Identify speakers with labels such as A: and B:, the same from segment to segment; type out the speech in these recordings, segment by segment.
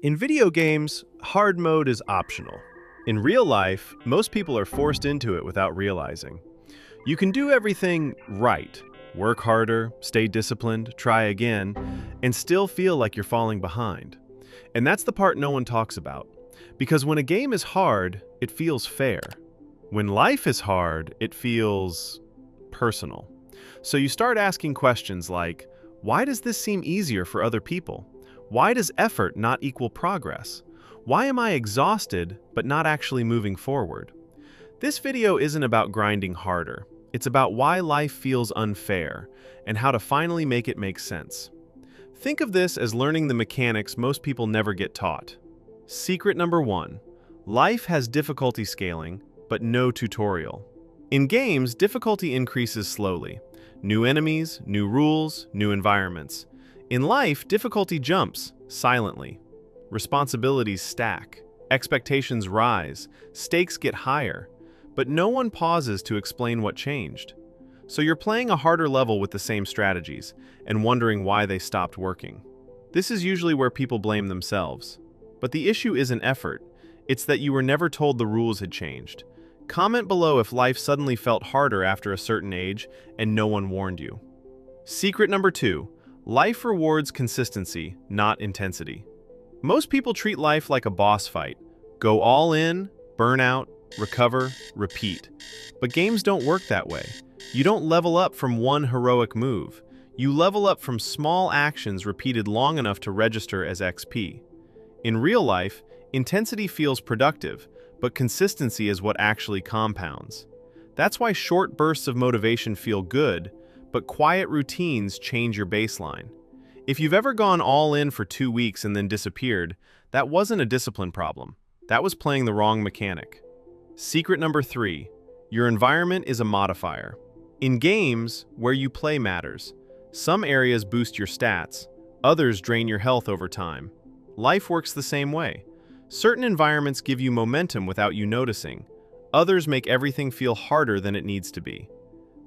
A: In video games, hard mode is optional. In real life, most people are forced into it without realizing. You can do everything right, work harder, stay disciplined, try again, and still feel like you're falling behind. And that's the part no one talks about. Because when a game is hard, it feels fair. When life is hard, it feels personal. So you start asking questions like, why does this seem easier for other people? Why does effort not equal progress? Why am I exhausted but not actually moving forward? This video isn't about grinding harder. It's about why life feels unfair and how to finally make it make sense. Think of this as learning the mechanics most people never get taught. Secret number 1. Life has difficulty scaling, but no tutorial. In games, difficulty increases slowly. New enemies, new rules, new environments. In life, difficulty jumps silently. Responsibilities stack, expectations rise, stakes get higher, but no one pauses to explain what changed. So you're playing a harder level with the same strategies and wondering why they stopped working. This is usually where people blame themselves. But the issue isn't effort, it's that you were never told the rules had changed. Comment below if life suddenly felt harder after a certain age and no one warned you. Secret number 2. Life rewards consistency, not intensity. Most people treat life like a boss fight. Go all in, burn out, recover, repeat. But games don't work that way. You don't level up from one heroic move. You level up from small actions repeated long enough to register as XP. In real life, intensity feels productive, but consistency is what actually compounds. That's why short bursts of motivation feel good, but quiet routines change your baseline. If you've ever gone all in for 2 weeks and then disappeared, that wasn't a discipline problem. That was playing the wrong mechanic. Secret number 3. Your environment is a modifier. In games, where you play matters. Some areas boost your stats, others drain your health over time. Life works the same way. Certain environments give you momentum without you noticing. Others make everything feel harder than it needs to be.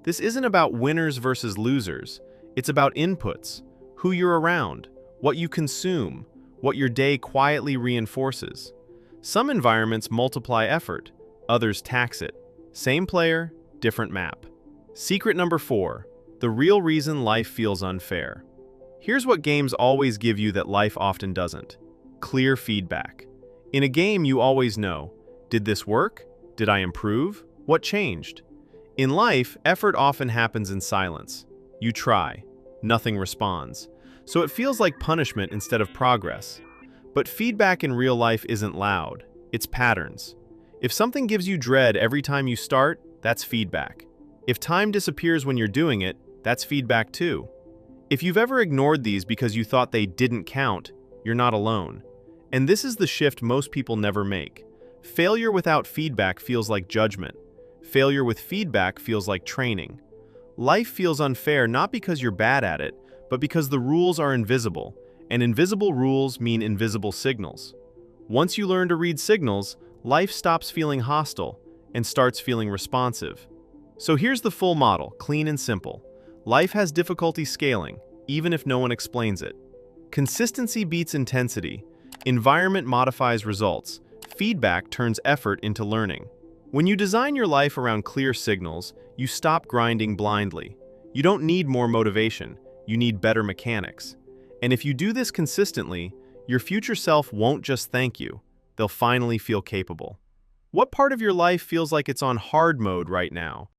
A: This isn't about winners versus losers. It's about inputs, who you're around, what you consume, what your day quietly reinforces. Some environments multiply effort, others tax it. Same player, different map. Secret number 4. The real reason life feels unfair. Here's what games always give you that life often doesn't. Clear feedback. In a game, you always know, did this work? Did I improve? What changed? In life, effort often happens in silence. You try. Nothing responds. So it feels like punishment instead of progress. But feedback in real life isn't loud. It's patterns. If something gives you dread every time you start, that's feedback. If time disappears when you're doing it, that's feedback too. If you've ever ignored these because you thought they didn't count, you're not alone. And this is the shift most people never make. Failure without feedback feels like judgment. Failure with feedback feels like training. Life feels unfair not because you're bad at it, but because the rules are invisible, and invisible rules mean invisible signals. Once you learn to read signals, life stops feeling hostile and starts feeling responsive. So here's the full model, clean and simple. Life has difficulty scaling, even if no one explains it. Consistency beats intensity. Environment modifies results. Feedback turns effort into learning. When you design your life around clear signals, you stop grinding blindly. You don't need more motivation, you need better mechanics. And if you do this consistently, your future self won't just thank you, they'll finally feel capable. What part of your life feels like it's on hard mode right now?